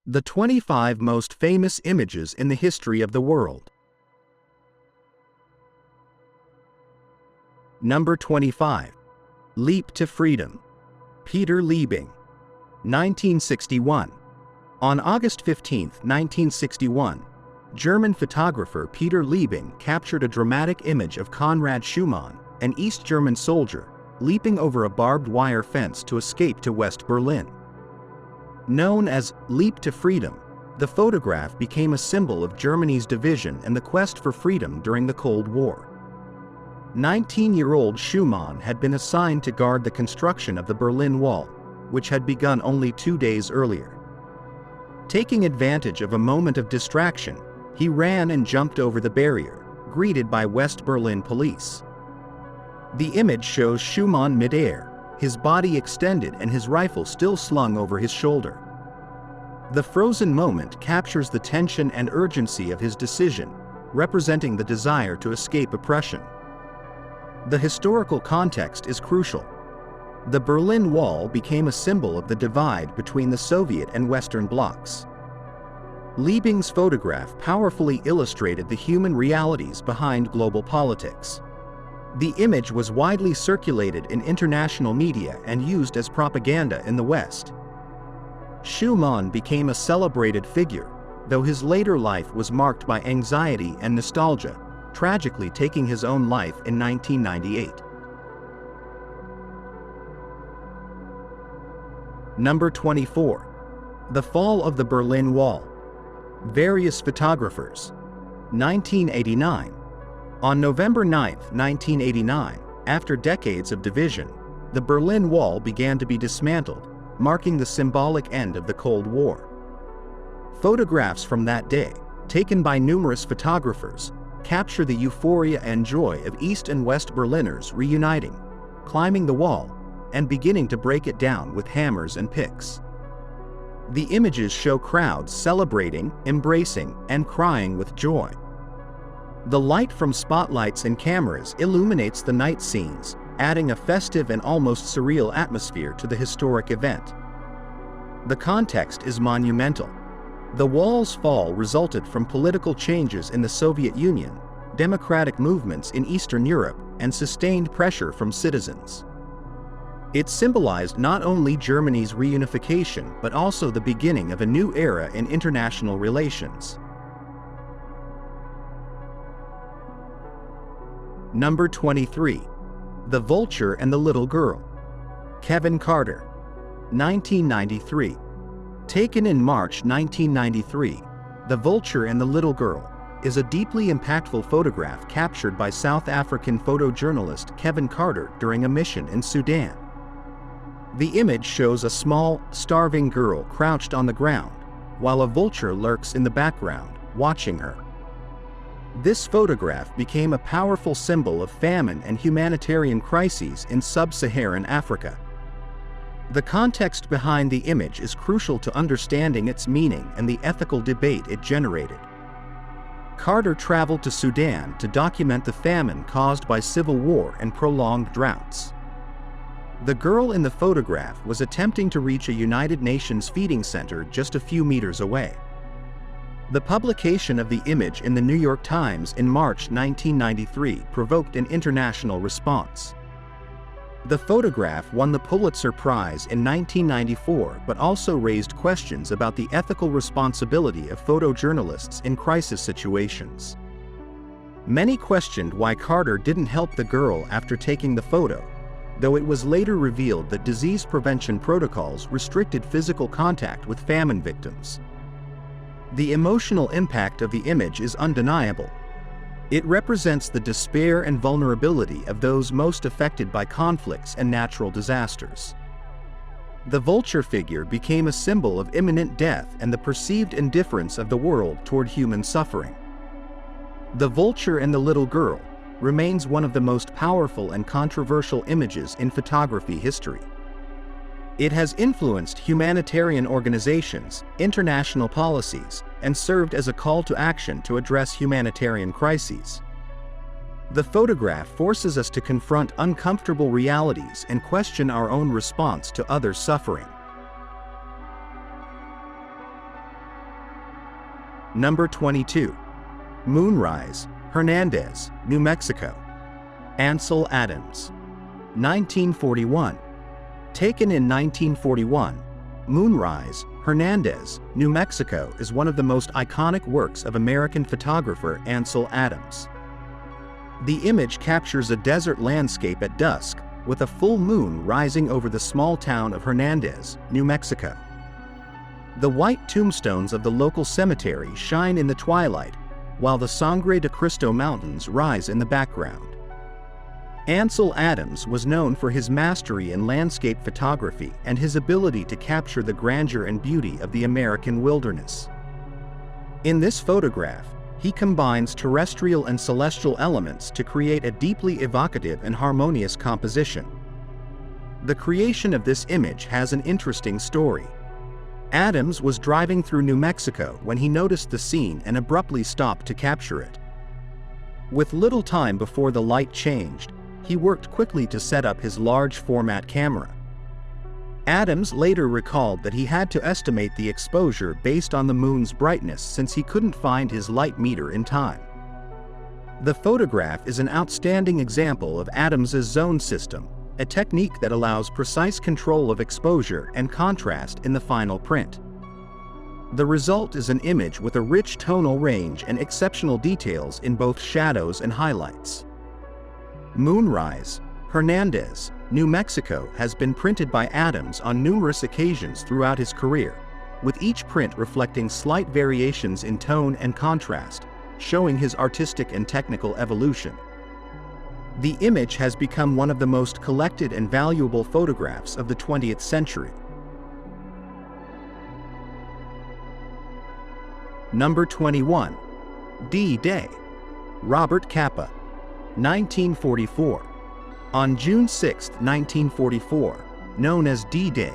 The 25 most famous images in the history of the world. Number 25. Leap to Freedom. Peter Liebing. 1961. On August 15, 1961, German photographer Peter Liebing captured a dramatic image of Konrad Schumann, an East German soldier, leaping over a barbed wire fence to escape to West Berlin. Known as Leap to Freedom, the photograph became a symbol of Germany's division and the quest for freedom during the Cold War. 19-year-old Schumann had been assigned to guard the construction of the Berlin Wall, which had begun only 2 days earlier. Taking advantage of a moment of distraction, he ran and jumped over the barrier, greeted by West Berlin police. The image shows Schumann midair, his body extended and his rifle still slung over his shoulder. The frozen moment captures the tension and urgency of his decision, representing the desire to escape oppression. The historical context is crucial. The Berlin Wall became a symbol of the divide between the Soviet and Western blocs. Liebing's photograph powerfully illustrated the human realities behind global politics. The image was widely circulated in international media and used as propaganda in the West. Schumann became a celebrated figure, though his later life was marked by anxiety and nostalgia, tragically taking his own life in 1998. Number 24. The Fall of the Berlin Wall. Various photographers. 1989. On November 9, 1989, after decades of division, the Berlin Wall began to be dismantled, marking the symbolic end of the Cold War. Photographs from that day, taken by numerous photographers, capture the euphoria and joy of East and West Berliners reuniting, climbing the wall, and beginning to break it down with hammers and picks. The images show crowds celebrating, embracing, and crying with joy. The light from spotlights and cameras illuminates the night scenes, adding a festive and almost surreal atmosphere to the historic event. The context is monumental. The wall's fall resulted from political changes in the Soviet Union, democratic movements in Eastern Europe, and sustained pressure from citizens. It symbolized not only Germany's reunification but also the beginning of a new era in international relations. Number 23. The Vulture and the Little Girl. Kevin Carter. 1993. Taken in March 1993, The Vulture and the Little Girl is a deeply impactful photograph captured by South African photojournalist Kevin Carter during a mission in Sudan. The image shows a small, starving girl crouched on the ground, while a vulture lurks in the background, watching her. This photograph became a powerful symbol of famine and humanitarian crises in sub-Saharan Africa. The context behind the image is crucial to understanding its meaning and the ethical debate it generated. Carter traveled to Sudan to document the famine caused by civil war and prolonged droughts. The girl in the photograph was attempting to reach a United Nations feeding center just a few meters away. The publication of the image in the New York Times in March 1993 provoked an international response. The photograph won the Pulitzer Prize in 1994 but also raised questions about the ethical responsibility of photojournalists in crisis situations. Many questioned why Carter didn't help the girl after taking the photo, though it was later revealed that disease prevention protocols restricted physical contact with famine victims. The emotional impact of the image is undeniable. It represents the despair and vulnerability of those most affected by conflicts and natural disasters. The vulture figure became a symbol of imminent death and the perceived indifference of the world toward human suffering. The Vulture and the Little Girl remains one of the most powerful and controversial images in photography history. It has influenced humanitarian organizations, international policies, and served as a call to action to address humanitarian crises. The photograph forces us to confront uncomfortable realities and question our own response to others' suffering. Number 22. Moonrise, Hernandez, New Mexico. Ansel Adams. 1941. Taken in 1941, Moonrise, Hernandez, New Mexico is one of the most iconic works of American photographer Ansel Adams. The image captures a desert landscape at dusk, with a full moon rising over the small town of Hernandez, New Mexico. The white tombstones of the local cemetery shine in the twilight, while the Sangre de Cristo Mountains rise in the background. Ansel Adams was known for his mastery in landscape photography and his ability to capture the grandeur and beauty of the American wilderness. In this photograph, he combines terrestrial and celestial elements to create a deeply evocative and harmonious composition. The creation of this image has an interesting story. Adams was driving through New Mexico when he noticed the scene and abruptly stopped to capture it. With little time before the light changed, he worked quickly to set up his large format camera. Adams later recalled that he had to estimate the exposure based on the moon's brightness since he couldn't find his light meter in time. The photograph is an outstanding example of Adams's zone system, a technique that allows precise control of exposure and contrast in the final print. The result is an image with a rich tonal range and exceptional details in both shadows and highlights. Moonrise, Hernandez, New Mexico has been printed by Adams on numerous occasions throughout his career, with each print reflecting slight variations in tone and contrast, showing his artistic and technical evolution. The image has become one of the most collected and valuable photographs of the 20th century. Number 21. D-Day. Robert Kappa. 1944. On June 6, 1944, known as D-Day,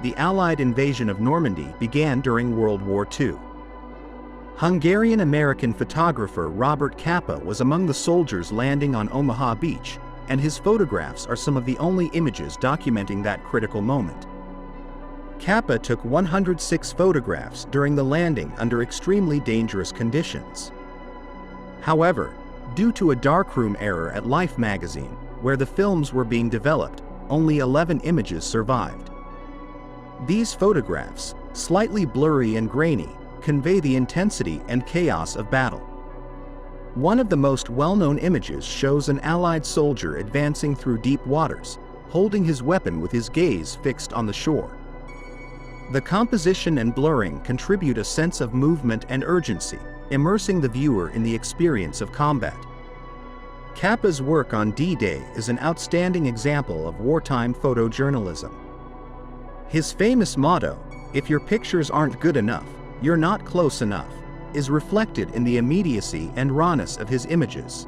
the Allied invasion of Normandy began during World War II. Hungarian-American photographer Robert Kappa was among the soldiers landing on Omaha Beach, and his photographs are some of the only images documenting that critical moment. Kappa took 106 photographs during the landing under extremely dangerous conditions. However, due to a darkroom error at Life magazine, where the films were being developed, only 11 images survived. These photographs, slightly blurry and grainy, convey the intensity and chaos of battle. One of the most well-known images shows an Allied soldier advancing through deep waters, holding his weapon with his gaze fixed on the shore. The composition and blurring contribute a sense of movement and urgency, immersing the viewer in the experience of combat. Kappa's work on D-Day is an outstanding example of wartime photojournalism. His famous motto, "If your pictures aren't good enough, you're not close enough," is reflected in the immediacy and rawness of his images.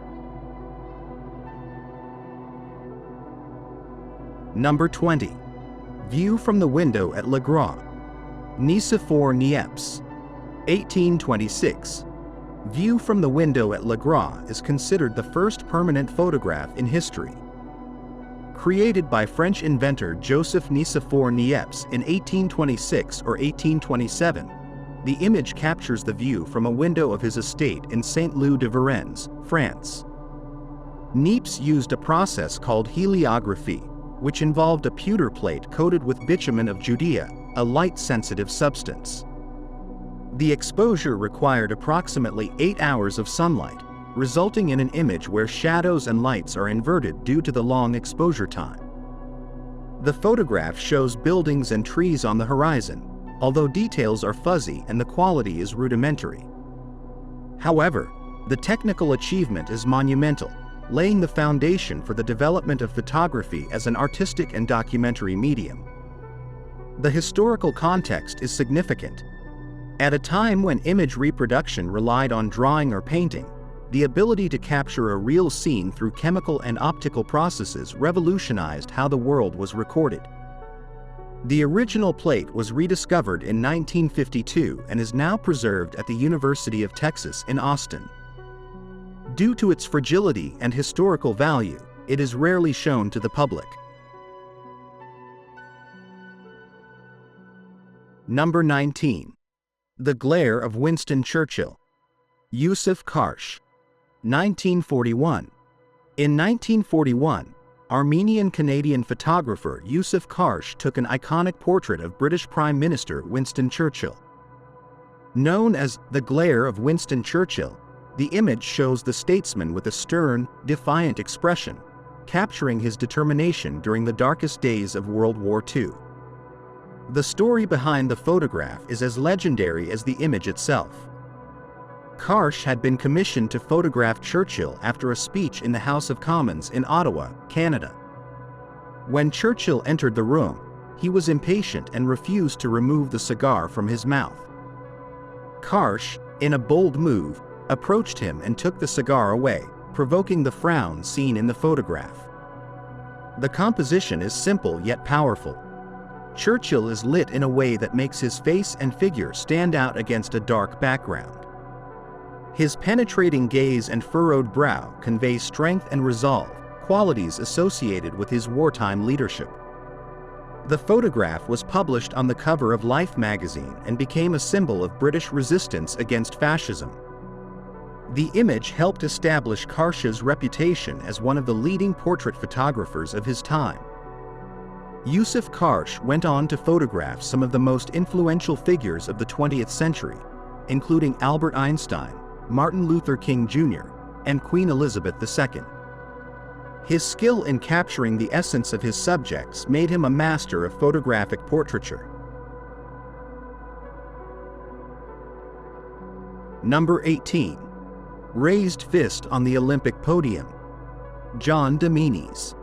Number 20. View from the window at Louvre. Nicephore Niepce. 1826. View from the window at Louvre is considered the first permanent photograph in history. Created by French inventor Joseph Nicephore Niepce in 1826 or 1827, the image captures the view from a window of his estate in Saint-Lô de Varennes, France. Niepce used a process called heliography, which involved a pewter plate coated with bitumen of Judea, a light-sensitive substance. The exposure required approximately 8 hours of sunlight, resulting in an image where shadows and lights are inverted due to the long exposure time. The photograph shows buildings and trees on the horizon, although details are fuzzy and the quality is rudimentary. However, the technical achievement is monumental, laying the foundation for the development of photography as an artistic and documentary medium. The historical context is significant. At a time when image reproduction relied on drawing or painting, the ability to capture a real scene through chemical and optical processes revolutionized how the world was recorded. The original plate was rediscovered in 1952 and is now preserved at the University of Texas in Austin. Due to its fragility and historical value, it is rarely shown to the public. Number 19. The Glare of Winston Churchill. Yusuf Karsh. 1941. In 1941, Armenian-Canadian photographer Yusuf Karsh took an iconic portrait of British Prime Minister Winston Churchill. Known as the glare of Winston Churchill, the image shows the statesman with a stern, defiant expression, capturing his determination during the darkest days of World War II. The story behind the photograph is as legendary as the image itself. Karsh had been commissioned to photograph Churchill after a speech in the House of Commons in Ottawa, Canada. When Churchill entered the room, he was impatient and refused to remove the cigar from his mouth. Karsh, in a bold move, approached him and took the cigar away, provoking the frown seen in the photograph. The composition is simple yet powerful. Churchill is lit in a way that makes his face and figure stand out against a dark background. His penetrating gaze and furrowed brow convey strength and resolve, qualities associated with his wartime leadership. The photograph was published on the cover of Life magazine and became a symbol of British resistance against fascism. The image helped establish Karsh's reputation as one of the leading portrait photographers of his time. Yusuf Karsh went on to photograph some of the most influential figures of the 20th century, including Albert Einstein, Martin Luther King Jr., and Queen Elizabeth II. His skill in capturing the essence of his subjects made him a master of photographic portraiture. Number 18. Raised fist on the Olympic podium. John Domeny's.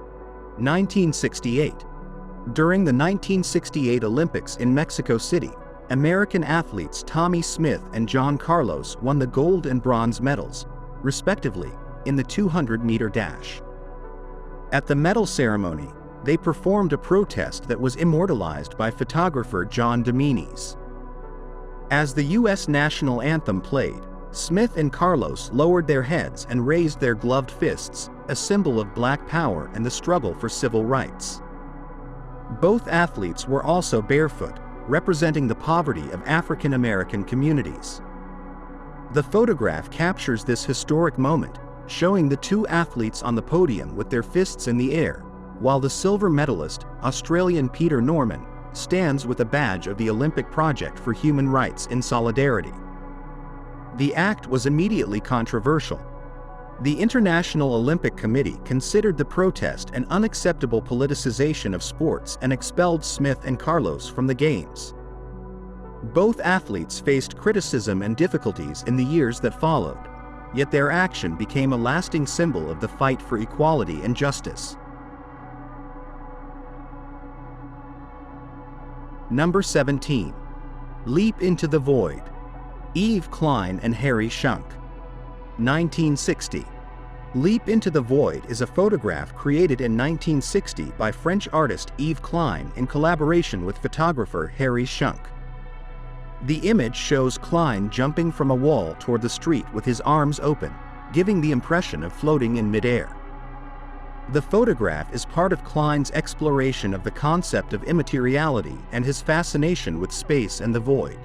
1968. During the 1968 Olympics in Mexico City, American athletes Tommie Smith and John Carlos won the gold and bronze medals, respectively, in the 200-meter dash. At the medal ceremony, they performed a protest that was immortalized by photographer John Domeny's. As the U.S. national anthem played, Smith and Carlos lowered their heads and raised their gloved fists, a symbol of Black power and the struggle for civil rights. Both athletes were also barefoot, representing the poverty of African American communities. The photograph captures this historic moment, showing the two athletes on the podium with their fists in the air, while the silver medalist, Australian Peter Norman, stands with a badge of the Olympic Project for Human Rights in solidarity. The act was immediately controversial. The International Olympic Committee considered the protest an unacceptable politicization of sports and expelled Smith and Carlos from the Games. Both athletes faced criticism and difficulties in the years that followed, yet their action became a lasting symbol of the fight for equality and justice. Number 17. Leap into the Void. Yves Klein and Harry Schunk. 1960. Leap into the Void is a photograph created in 1960 by French artist Yves Klein in collaboration with photographer Harry Schunk. The image shows Klein jumping from a wall toward the street with his arms open, giving the impression of floating in midair. The photograph is part of Klein's exploration of the concept of immateriality and his fascination with space and the void.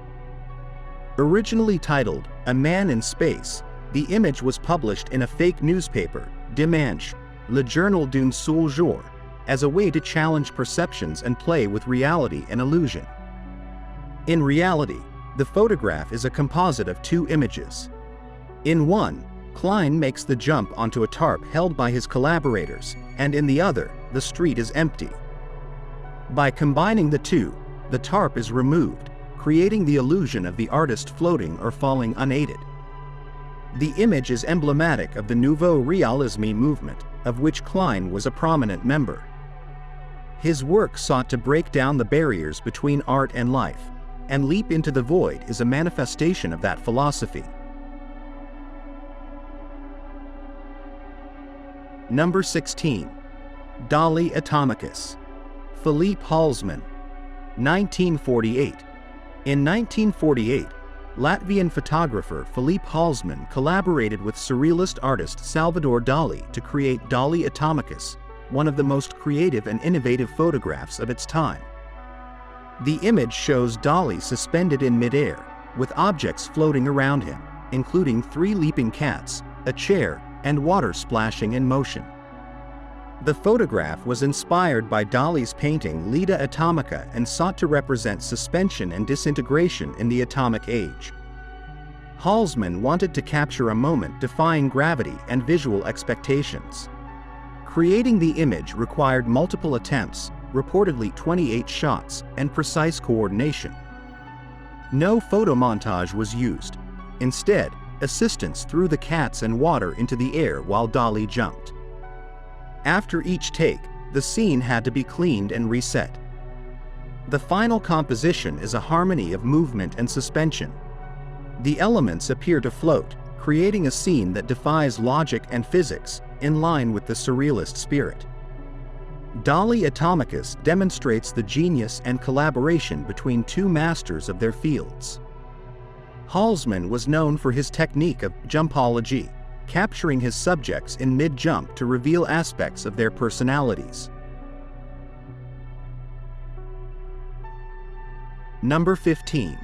Originally titled A Man in Space, the image was published in a fake newspaper, Dimanche, Le Journal d'un Seul Jour, as a way to challenge perceptions and play with reality and illusion. In reality, the photograph is a composite of two images. In one, Klein makes the jump onto a tarp held by his collaborators, and in the other, the street is empty. By combining the two, the tarp is removed, creating the illusion of the artist floating or falling unaided. The image is emblematic of the Nouveau Realisme movement, of which Klein was a prominent member. His work sought to break down the barriers between art and life, and Leap into the Void is a manifestation of that philosophy. Number 16. Dolly Atomicus. Philippe Halsman. 1948. In 1948, Latvian photographer Philippe Halsman collaborated with surrealist artist Salvador Dali to create Dolly Atomicus, one of the most creative and innovative photographs of its time. The image shows Dali suspended in midair, with objects floating around him, including 3 leaping cats, a chair, and water splashing in motion. The photograph was inspired by Dolly's painting Dolly Atomicus and sought to represent suspension and disintegration in the atomic age. Halsman wanted to capture a moment defying gravity and visual expectations. Creating the image required multiple attempts, reportedly 28 shots, and precise coordination. No photo montage was used. Instead, assistants threw the cats and water into the air while Dolly jumped. After each take, the scene had to be cleaned and reset. The final composition is a harmony of movement and suspension. The elements appear to float, creating a scene that defies logic and physics, in line with the surrealist spirit. Dolly Atomicus demonstrates the genius and collaboration between 2 masters of their fields. Halsman was known for his technique of jumpology, capturing his subjects in mid-jump to reveal aspects of their personalities. Number 15.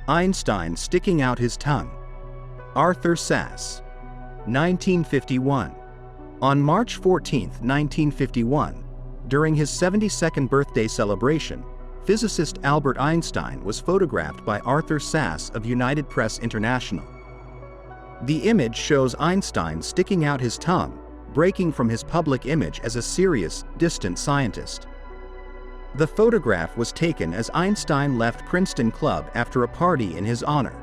Einstein sticking out his tongue. Arthur Sass. 1951. On March 14, 1951, during his 72nd birthday celebration, physicist Albert Einstein was photographed by Arthur Sass of United Press International. The image shows Einstein sticking out his tongue, breaking from his public image as a serious, distant scientist. The photograph was taken as Einstein left Princeton Club after a party in his honor.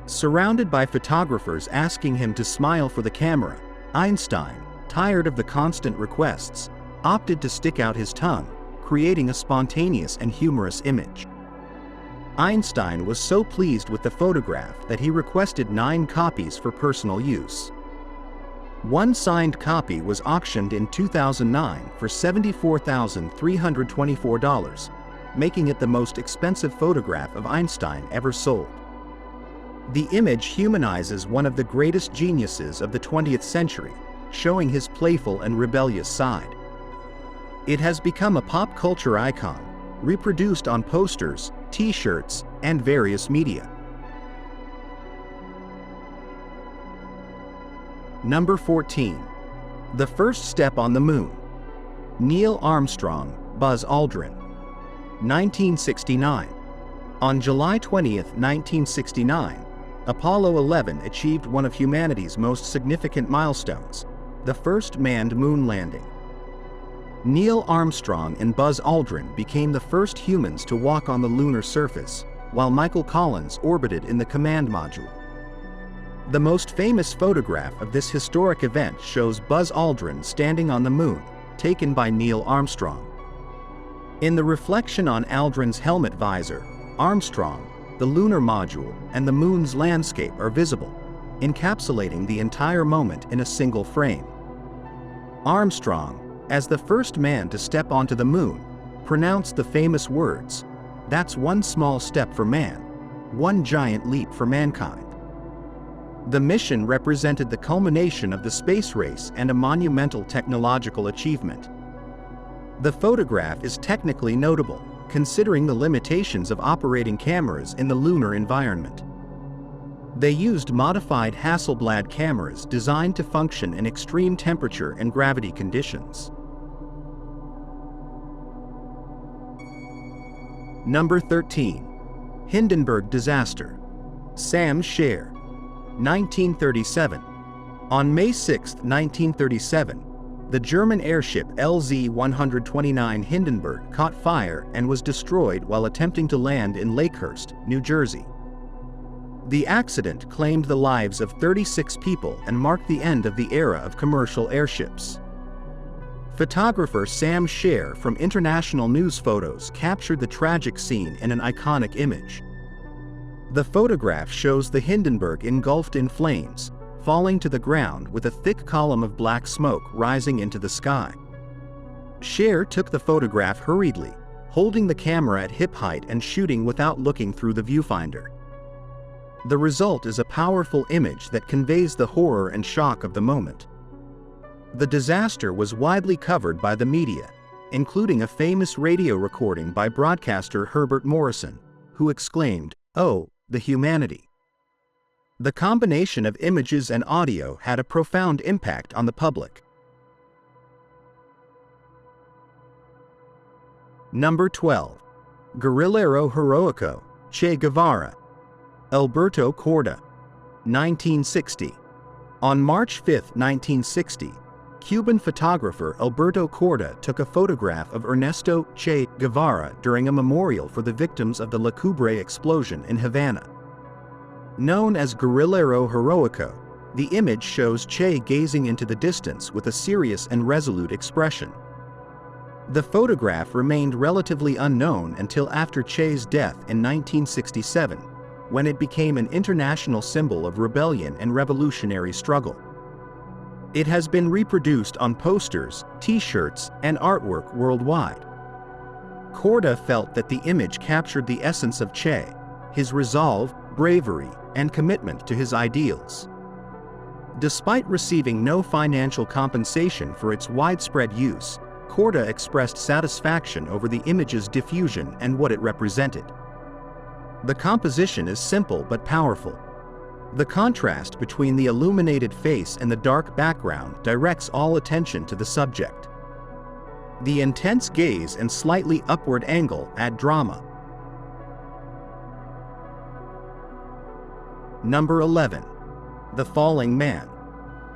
Surrounded by photographers asking him to smile for the camera, Einstein, tired of the constant requests, opted to stick out his tongue, creating a spontaneous and humorous image. Einstein was so pleased with the photograph that he requested 9 copies for personal use. One signed copy was auctioned in 2009 for $74,324, making it the most expensive photograph of Einstein ever sold. The image humanizes one of the greatest geniuses of the 20th century, showing his playful and rebellious side. It has become a pop culture icon, reproduced on posters, t-shirts, and various media. Number 14. The First Step on the Moon. Neil Armstrong, Buzz Aldrin. 1969. On July 20, 1969, Apollo 11 achieved one of humanity's most significant milestones, the first manned moon landing. Neil Armstrong and Buzz Aldrin became the first humans to walk on the lunar surface, while Michael Collins orbited in the command module. The most famous photograph of this historic event shows Buzz Aldrin standing on the moon, taken by Neil Armstrong. In the reflection on Aldrin's helmet visor, Armstrong, the lunar module, and the moon's landscape are visible, encapsulating the entire moment in a single frame. Armstrong, as the first man to step onto the moon, pronounced the famous words, "That's one small step for man, one giant leap for mankind." The mission represented the culmination of the space race and a monumental technological achievement. The photograph is technically notable, considering the limitations of operating cameras in the lunar environment. They used modified Hasselblad cameras designed to function in extreme temperature and gravity conditions. Number 13. Hindenburg disaster. Sam Scher. 1937. On May 6, 1937, the German airship LZ-129 Hindenburg caught fire and was destroyed while attempting to land in Lakehurst, New Jersey. The accident claimed the lives of 36 people and marked the end of the era of commercial airships. Photographer Sam Scher from International News Photos captured the tragic scene in an iconic image. The photograph shows the Hindenburg engulfed in flames, falling to the ground with a thick column of black smoke rising into the sky. Scher took the photograph hurriedly, holding the camera at hip height and shooting without looking through the viewfinder. The result is a powerful image that conveys the horror and shock of the moment. The disaster was widely covered by the media, including a famous radio recording by broadcaster Herbert Morrison, who exclaimed, "Oh, the humanity." The combination of images and audio had a profound impact on the public. Number 12. Guerrillero heroico, Che Guevara. Alberto Korda. 1960. On March 5, 1960, Cuban photographer Alberto Korda took a photograph of Ernesto Che Guevara during a memorial for the victims of the Louvre explosion in Havana. Known as Guerrillero heroico, the image shows Che gazing into the distance with a serious and resolute expression. The photograph remained relatively unknown until after Che's death in 1967, when it became an international symbol of rebellion and revolutionary struggle. It has been reproduced on posters, t-shirts, and artwork worldwide. Korda felt that the image captured the essence of Che, his resolve, bravery, and commitment to his ideals. Despite receiving no financial compensation for its widespread use, Korda expressed satisfaction over the image's diffusion and what it represented. The composition is simple but powerful. The contrast between the illuminated face and the dark background directs all attention to the subject. The intense gaze and slightly upward angle add drama. Number 11. The Falling Man.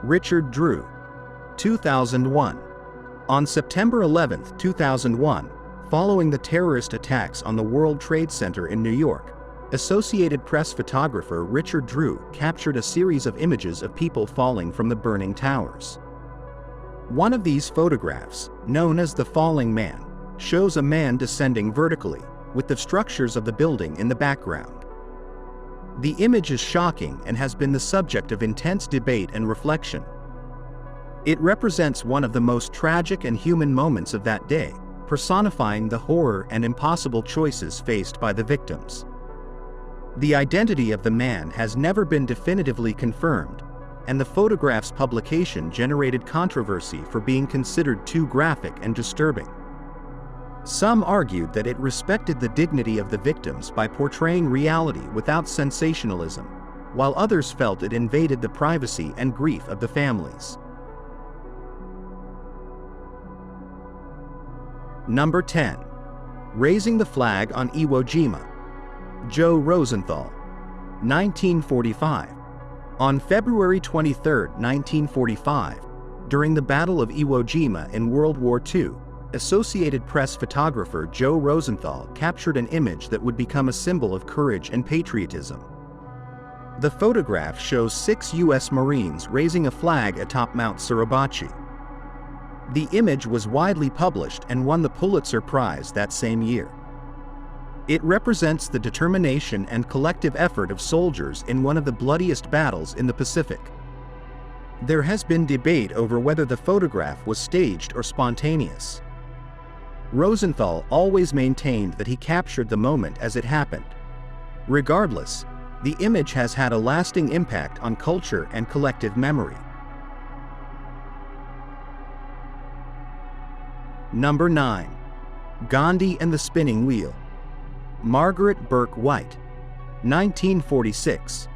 Richard Drew. 2001. On September 11, 2001, following the terrorist attacks on the World Trade Center in New York, Associated Press photographer Richard Drew captured a series of images of people falling from the burning towers. One of these photographs, known as the Falling Man, shows a man descending vertically, with the structures of the building in the background. The image is shocking and has been the subject of intense debate and reflection. It represents one of the most tragic and human moments of that day, personifying the horror and impossible choices faced by the victims. The identity of the man has never been definitively confirmed, and the photograph's publication generated controversy for being considered too graphic and disturbing. Some argued that it respected the dignity of the victims by portraying reality without sensationalism, while others felt it invaded the privacy and grief of the families. Number 10. Raising the Flag on Iwo Joe Rosenthal. 1945. On February 23, 1945, during the Battle of Iwo Jima in World War II, Associated Press photographer Joe Rosenthal captured an image that would become a symbol of courage and patriotism. The photograph shows 6 U.S. Marines raising a flag atop Mount Suribachi. The image was widely published and won the Pulitzer Prize that same year. It represents the determination and collective effort of soldiers in one of the bloodiest battles in the Pacific. There has been debate over whether the photograph was staged or spontaneous. Rosenthal always maintained that he captured the moment as it happened. Regardless, the image has had a lasting impact on culture and collective memory. Number 9. Gandhi and the Spinning Wheel. Margaret Burke White. 1946.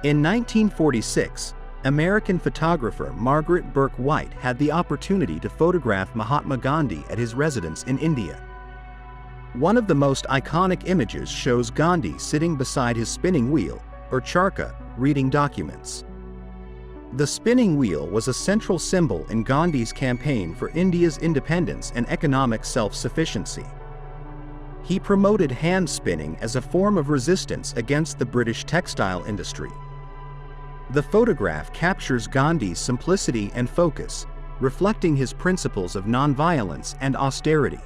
In 1946, American photographer Margaret Burke White had the opportunity to photograph Mahatma Gandhi at his residence in India. One of the most iconic images shows Gandhi sitting beside his spinning wheel, or charkha, reading documents. The spinning wheel was a central symbol in Gandhi's campaign for India's independence and economic self-sufficiency. He promoted hand spinning as a form of resistance against the British textile industry. The photograph captures Gandhi's simplicity and focus, reflecting his principles of nonviolence and austerity.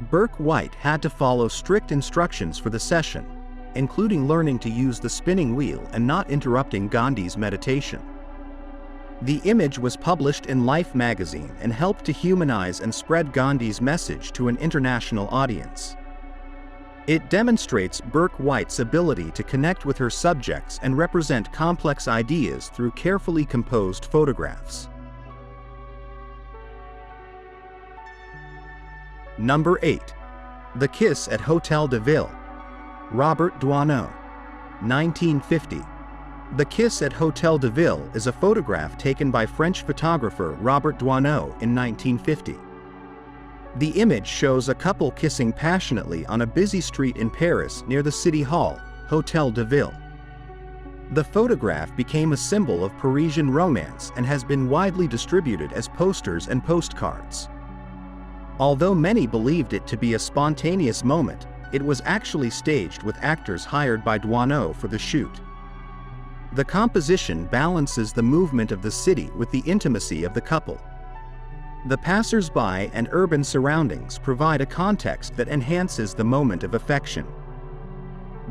Burke White had to follow strict instructions for the session, including learning to use the spinning wheel and not interrupting Gandhi's meditation. The image was published in Life magazine and helped to humanize and spread Gandhi's message to an international audience. It demonstrates Burke White's ability to connect with her subjects and represent complex ideas through carefully composed photographs. Number 8. The Kiss at Hotel DeVille. Robert Doisneau. 1950. The Kiss at Hotel DeVille is a photograph taken by French photographer Robert Doisneau in 1950. The image shows a couple kissing passionately on a busy street in Paris near the City Hall, Hotel DeVille. The photograph became a symbol of Parisian romance and has been widely distributed as posters and postcards. Although many believed it to be a spontaneous moment, it was actually staged with actors hired by Doisneau for the shoot. The composition balances the movement of the city with the intimacy of the couple. The passers-by and urban surroundings provide a context that enhances the moment of affection.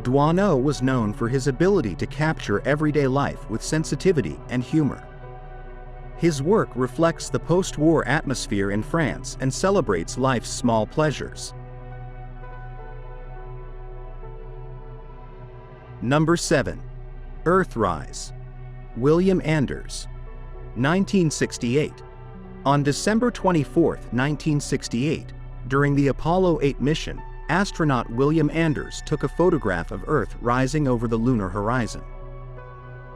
Doisneau was known for his ability to capture everyday life with sensitivity and humor. His work reflects the post-war atmosphere in France and celebrates life's small pleasures. Number 7. Earthrise. William Anders. 1968. On December 24, 1968, during the Apollo 8 mission, astronaut William Anders took a photograph of Earth rising over the lunar horizon.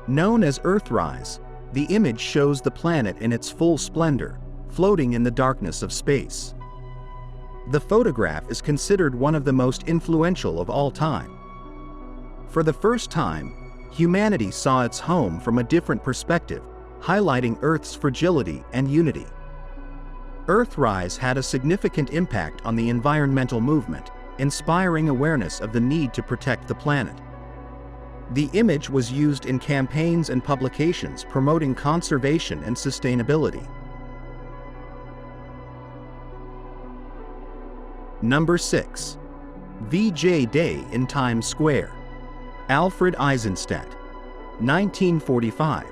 Known as Earthrise, the image shows the planet in its full splendor, floating in the darkness of space. The photograph is considered one of the most influential of all time. For the first time, humanity saw its home from a different perspective, highlighting Earth's fragility and unity. Earthrise had a significant impact on the environmental movement, inspiring awareness of the need to protect the planet. The image was used in campaigns and publications promoting conservation and sustainability. Number 6. VJ Day in Times Square. Alfred Eisenstadt. 1945.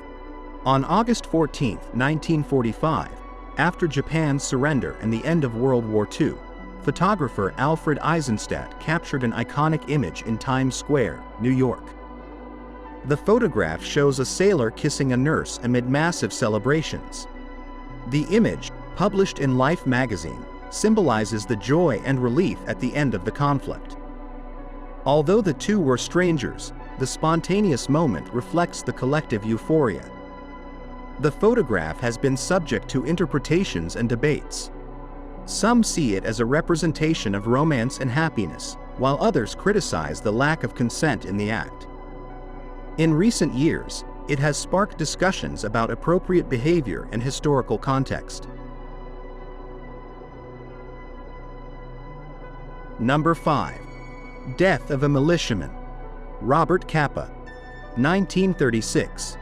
On August 14, 1945, after Japan's surrender and the end of World War II, photographer Alfred Eisenstadt captured an iconic image in Times Square, New York. The photograph shows a sailor kissing a nurse amid massive celebrations. The image, published in Life magazine, symbolizes the joy and relief at the end of the conflict. Although the two were strangers, the spontaneous moment reflects the collective euphoria. The photograph has been subject to interpretations and debates. Some see it as a representation of romance and happiness, while others criticize the lack of consent in the act. In recent years, it has sparked discussions about appropriate behavior and historical context. Number 5. Death of a Militiaman. Robert Kappa. 1936.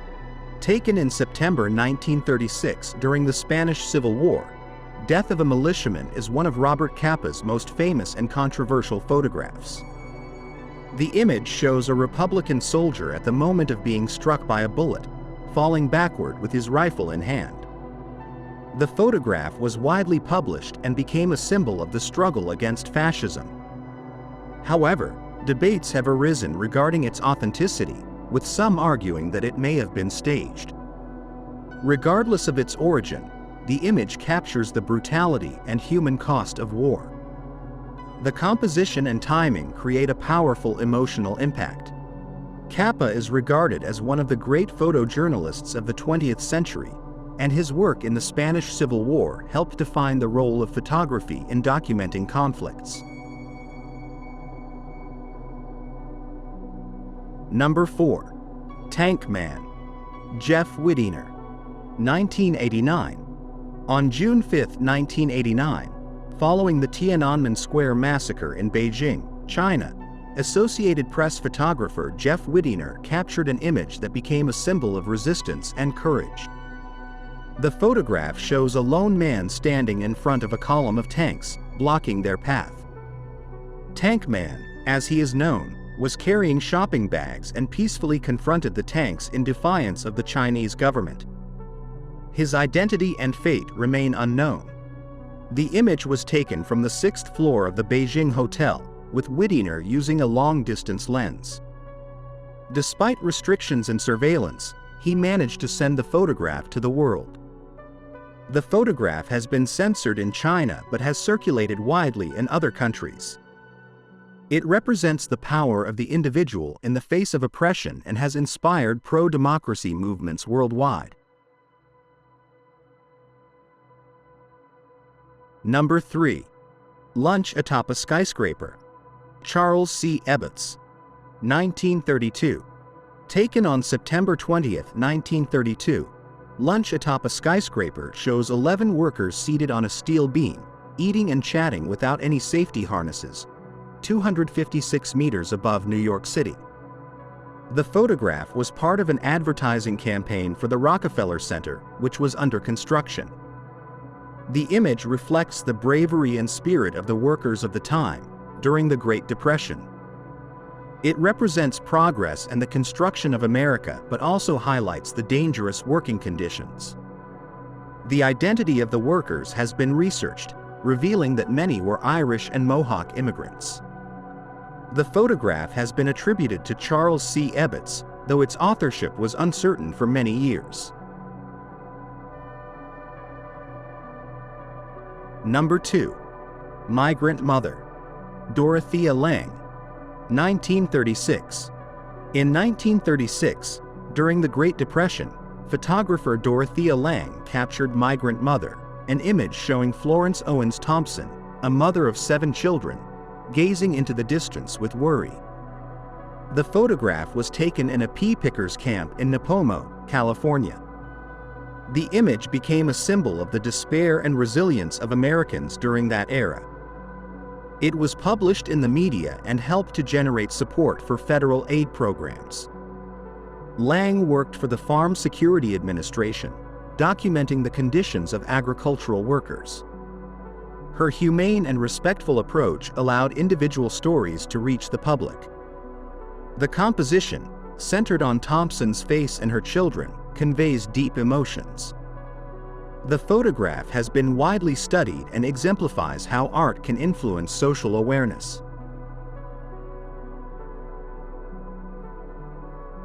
Taken in September 1936 during the Spanish Civil War, Death of a Militiaman is one of Robert Kappa's most famous and controversial photographs. The image shows a Republican soldier at the moment of being struck by a bullet, falling backward with his rifle in hand. The photograph was widely published and became a symbol of the struggle against fascism. However, debates have arisen regarding its authenticity, with some arguing that it may have been staged. Regardless of its origin, the image captures the brutality and human cost of war. The composition and timing create a powerful emotional impact. Kappa is regarded as one of the great photojournalists of the 20th century, and his work in the Spanish Civil War helped define the role of photography in documenting conflicts. Number 4. Tankman. Jeff Widiner. 1989. On June 5, 1989, following the Tiananmen Square massacre in Beijing, China, Associated Press photographer Jeff Widiner captured an image that became a symbol of resistance and courage. The photograph shows a lone man standing in front of a column of tanks, blocking their path. Tankman, as he is known, was carrying shopping bags and peacefully confronted the tanks in defiance of the Chinese government. His identity and fate remain unknown. The image was taken from the 6th floor of the Beijing hotel, with Widiner using a long-distance lens. Despite restrictions and surveillance, he managed to send the photograph to the world. The photograph has been censored in China but has circulated widely in other countries. It represents the power of the individual in the face of oppression and has inspired pro-democracy movements worldwide. Number 3. Lunch atop a skyscraper. Charles C. Ebbets. 1932. Taken on September 20, 1932, lunch atop a skyscraper shows 11 workers seated on a steel beam, eating and chatting without any safety harnesses, 256 meters above New York City. The photograph was part of an advertising campaign for the Rockefeller Center, which was under construction. The image reflects the bravery and spirit of the workers of the time during the Great Depression. It represents progress and the construction of America, but also highlights the dangerous working conditions. The identity of the workers has been researched, revealing that many were Irish and Mohawk immigrants. The photograph has been attributed to Charles C. Ebbets, though its authorship was uncertain for many years. Number 2. Migrant Mother. Dorothea Lange. 1936. In 1936, during the Great Depression, photographer Dorothea Lange captured Migrant Mother, an image showing Florence Owens Thompson, a mother of 7 children, gazing into the distance with worry. The photograph was taken in a pea pickers camp in Nipomo, California. The image became a symbol of the despair and resilience of Americans during that era. It was published in the media and helped to generate support for federal aid programs. Lange worked for the Farm Security Administration, documenting the conditions of agricultural workers. Her humane and respectful approach allowed individual stories to reach the public. The composition, centered on Thompson's face and her children, conveys deep emotions. The photograph has been widely studied and exemplifies how art can influence social awareness.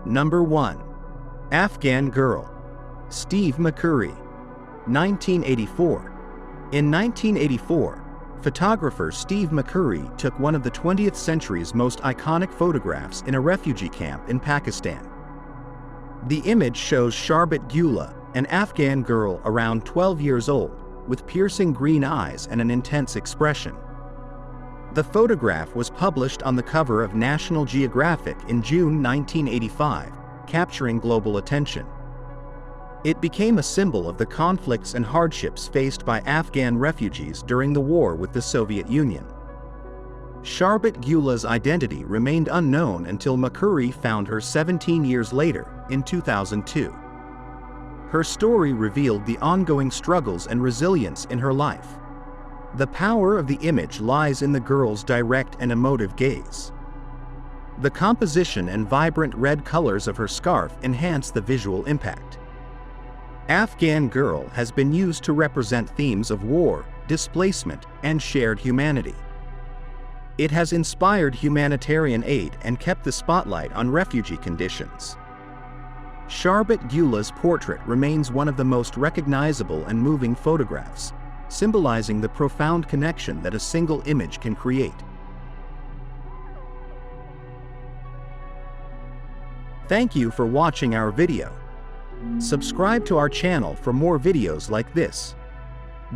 Number 1. Afghan Girl. Steve McCurry. 1984. In 1984, photographer Steve McCurry took one of the 20th century's most iconic photographs in a refugee camp in Pakistan. The image shows Sharbat Guillo, an Afghan girl around 12 years old, with piercing green eyes and an intense expression. The photograph was published on the cover of National Geographic in June 1985, capturing global attention. It became a symbol of the conflicts and hardships faced by Afghan refugees during the war with the Soviet Union. Sharbat Guillo's identity remained unknown until McCurry found her 17 years later, in 2002. Her story revealed the ongoing struggles and resilience in her life. The power of the image lies in the girl's direct and emotive gaze. The composition and vibrant red colors of her scarf enhance the visual impact. Afghan Girl has been used to represent themes of war, displacement, and shared humanity. It has inspired humanitarian aid and kept the spotlight on refugee conditions. Sharbat Guillo's portrait remains one of the most recognizable and moving photographs, symbolizing the profound connection that a single image can create. Thank you for watching our video. Subscribe to our channel for more videos like this.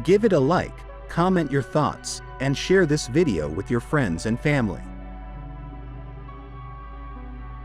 Give it a like, comment your thoughts, and share this video with your friends and family.